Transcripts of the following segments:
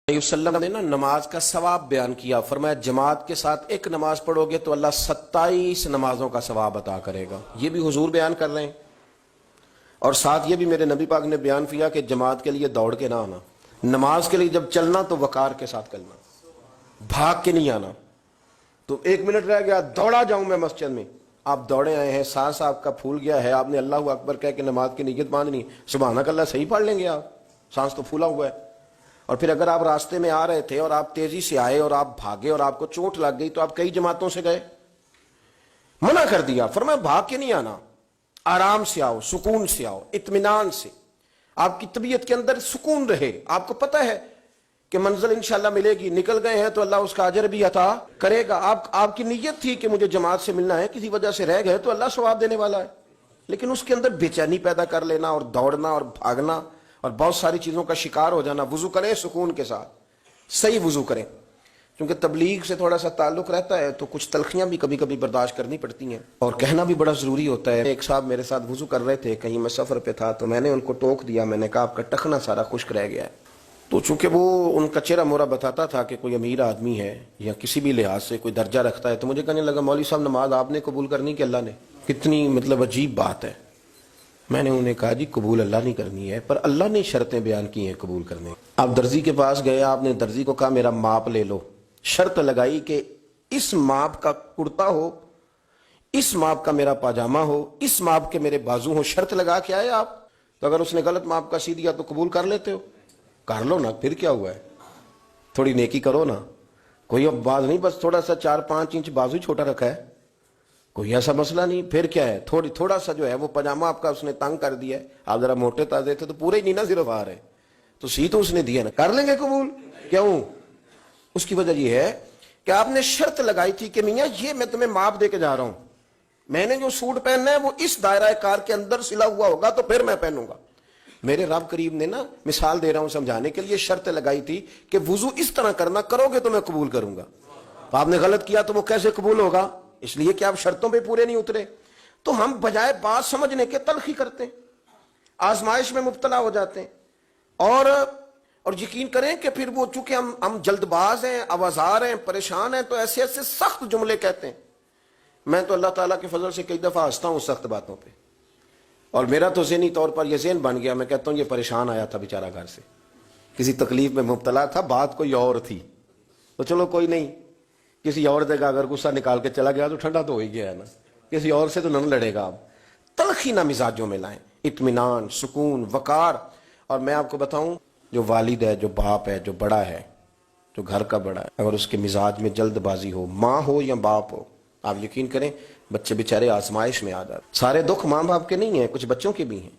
وسلم نے نماز کا ثواب بیان کیا، فرمایا جماعت کے ساتھ ایک نماز پڑھو گے تو اللہ 27 نمازوں کا ثواب عطا کرے گا۔ یہ بھی حضور بیان کر رہے ہیں، اور ساتھ یہ بھی میرے نبی پاک نے بیان کیا کہ جماعت کے لیے دوڑ کے نہ آنا، نماز کے لیے جب چلنا تو وقار کے ساتھ چلنا، بھاگ کے نہیں آنا۔ تو 1 منٹ رہ گیا دوڑا جاؤں میں مسجد میں، آپ دوڑے آئے ہیں، سانس آپ کا پھول گیا ہے، آپ نے اللہ اکبر کہہ کے نماز کی نیت باندھنی، سبحانک اللہ صحیح پڑھ لیں گے آپ، سانس تو پھولا ہوا ہے۔ اور پھر اگر آپ راستے میں آ رہے تھے اور آپ تیزی سے آئے اور آپ بھاگے اور آپ کو چوٹ لگ گئی تو آپ کئی جماعتوں سے گئے، منع کر دیا، فرمایا بھاگ کے نہیں آنا، آرام سے آؤ، سکون سے آؤ، اطمینان سے، آپ کی طبیعت کے اندر سکون رہے، آپ کو پتہ ہے کہ منزل انشاءاللہ ملے گی، نکل گئے ہیں تو اللہ اس کا اجر بھی عطا کرے گا۔ آپ کی نیت تھی کہ مجھے جماعت سے ملنا ہے، کسی وجہ سے رہ گئے تو اللہ ثواب دینے والا ہے، لیکن اس کے اندر بے چینی پیدا کر لینا اور دوڑنا اور بھاگنا اور بہت ساری چیزوں کا شکار ہو جانا۔ وضو کریں سکون کے ساتھ، صحیح وضو کریں، کیونکہ تبلیغ سے تھوڑا سا تعلق رہتا ہے تو کچھ تلخیاں بھی کبھی کبھی برداشت کرنی پڑتی ہیں، اور کہنا بھی بڑا ضروری ہوتا ہے۔ ایک صاحب میرے ساتھ وضو کر رہے تھے، کہیں میں سفر پہ تھا تو میں نے ان کو ٹوک دیا، میں نے کہا آپ کا ٹخنا سارا خشک رہ گیا ہے۔ تو چونکہ وہ ان کا چہرہ مورا بتاتا تھا کہ کوئی امیر آدمی ہے یا کسی بھی لحاظ سے کوئی درجہ رکھتا ہے، تو مجھے کہنے لگا مولوی صاحب نماز آپ نے قبول کرنی کہ اللہ نے؟ کتنی عجیب بات ہے۔ میں نے انہیں کہا جی قبول اللہ نہیں کرنی ہے، پر اللہ نے شرطیں بیان کی ہیں قبول کرنے۔ آپ درزی کے پاس گئے، آپ نے درزی کو کہا میرا ماپ لے لو، شرط لگائی کہ اس ماپ کا کرتا ہو، اس ماپ کا میرا پاجامہ ہو، اس ماپ کے میرے بازو ہو، شرط لگا کے آئے آپ۔ تو اگر اس نے غلط ماپ کا سی دیا تو قبول کر لیتے ہو؟ کر لو نا، پھر کیا ہوا ہے، تھوڑی نیکی کرو نا، کوئی اب باز نہیں، بس تھوڑا سا 4-5 انچ بازو ہی چھوٹا رکھا ہے، کوئی ایسا مسئلہ نہیں، پھر کیا ہے، تھوڑا سا جو ہے وہ پاجامہ آپ کا اس نے تنگ کر دیا ہے، آپ ذرا موٹے تازے تھے تو پورے ہی نہیں نا صرف آ رہے، تو سی تو اس نے دیا نا، کر لیں گے قبول؟ کیوں؟ اس کی وجہ یہ ہے کہ آپ نے شرط لگائی تھی کہ میاں یہ میں تمہیں ماپ دے کے جا رہا ہوں، میں نے جو سوٹ پہننا ہے وہ اس دائرہ کار کے اندر سلا ہوا ہوگا تو پھر میں پہنوں گا۔ میرے رب کریم نے نا، مثال دے رہا ہوں سمجھانے کے لیے، شرط لگائی تھی کہ وضو اس طرح کرنا، کرو گے تو میں قبول کروں گا۔ آپ نے غلط کیا تو وہ کیسے قبول ہوگا؟ اس لیے کہ آپ شرطوں پہ پورے نہیں اترے۔ تو ہم بجائے بات سمجھنے کے تلخی کرتے ہیں، آزمائش میں مبتلا ہو جاتے ہیں، اور یقین کریں کہ پھر وہ چونکہ ہم جلد باز ہیں، آوازار ہیں، پریشان ہیں، تو ایسے ایسے سخت جملے کہتے ہیں۔ میں تو اللہ تعالیٰ کے فضل سے کئی دفعہ ہنستا ہوں سخت باتوں پہ، اور میرا تو ذہنی طور پر یہ ذہن بن گیا، میں کہتا ہوں یہ پریشان آیا تھا بیچارہ گھر سے، کسی تکلیف میں مبتلا تھا، بات کوئی اور تھی، تو چلو کوئی نہیں، کسی اور جگہ اگر غصہ نکال کے چلا گیا تو ٹھنڈا تو ہو ہی گیا ہے نا، کسی اور سے تو نہ لڑے گا۔ آپ تلخی نہ مزاجوں میں لائیں، اطمینان، سکون، وقار۔ اور میں آپ کو بتاؤں، جو والد ہے، جو باپ ہے، جو بڑا ہے، جو گھر کا بڑا ہے، اگر اس کے مزاج میں جلد بازی ہو، ماں ہو یا باپ ہو، آپ یقین کریں بچے بیچارے آزمائش میں آ جاتے ہیں۔ سارے دکھ ماں باپ کے نہیں ہیں، کچھ بچوں کے بھی ہیں،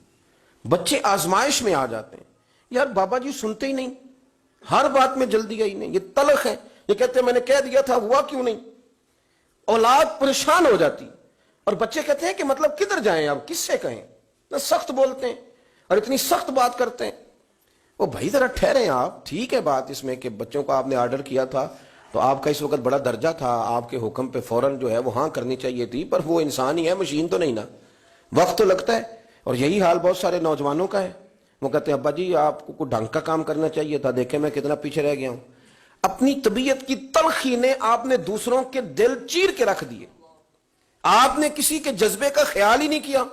بچے آزمائش میں آ جاتے ہیں، یار بابا جی سنتے ہی نہیں، ہر بات میں جلدی آئی نہیں، یہ تلخ ہے، یہ کہتے ہیں میں نے کہہ دیا تھا ہوا کیوں نہیں، اولاد پریشان ہو جاتی، اور بچے کہتے ہیں کہ مطلب کدھر جائیں اب، کس سے کہیں، نہ سخت بولتے ہیں اور اتنی سخت بات کرتے ہیں۔ وہ بھائی ذرا ٹھہریں آپ، ٹھیک ہے بات اس میں کہ بچوں کو آپ نے آرڈر کیا تھا تو آپ کا اس وقت بڑا درجہ تھا، آپ کے حکم پہ فوراً جو ہے وہ ہاں کرنی چاہیے تھی، پر وہ انسان ہی ہے، مشین تو نہیں نا، وقت تو لگتا ہے۔ اور یہی حال بہت سارے نوجوانوں کا ہے، وہ کہتے ہیں ابا جی آپ کو کوئی ڈھنگ کا کام کرنا چاہیے تھا، دیکھیں میں کتنا پیچھے رہ گیا ہوں۔ اپنی طبیعت کی تلخی نے آپ نے دوسروں کے دل چیر کے رکھ دیے، آپ نے کسی کے جذبے کا خیال ہی نہیں کیا،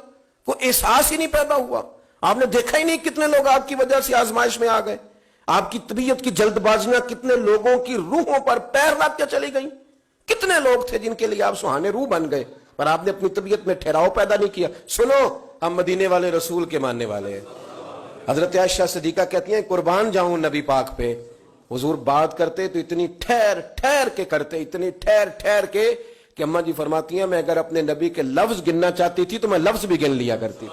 کوئی احساس ہی نہیں پیدا ہوا، آپ نے دیکھا ہی نہیں کتنے لوگ آپ کی وجہ سے آزمائش میں آ گئے، آپ کی طبیعت کی جلد بازیاں کتنے لوگوں کی روحوں پر پیر رکھ کے چلی گئیں، کتنے لوگ تھے جن کے لیے آپ سہانے روح بن گئے، پر آپ نے اپنی طبیعت میں ٹھہراؤ پیدا نہیں کیا۔ سنو، ہم مدینے والے رسول کے ماننے والے ہیں۔ حضرت عائشہ صدیقہ کہتی ہیں قربان جاؤں نبی پاک پہ، حضور بات کرتے تو اتنی ٹھہر ٹھہر کے کرتے، اتنی ٹھہر ٹھہر کے کہ اماں جی فرماتی ہیں میں اگر اپنے نبی کے لفظ گننا چاہتی تھی تو میں لفظ بھی گن لیا کرتی۔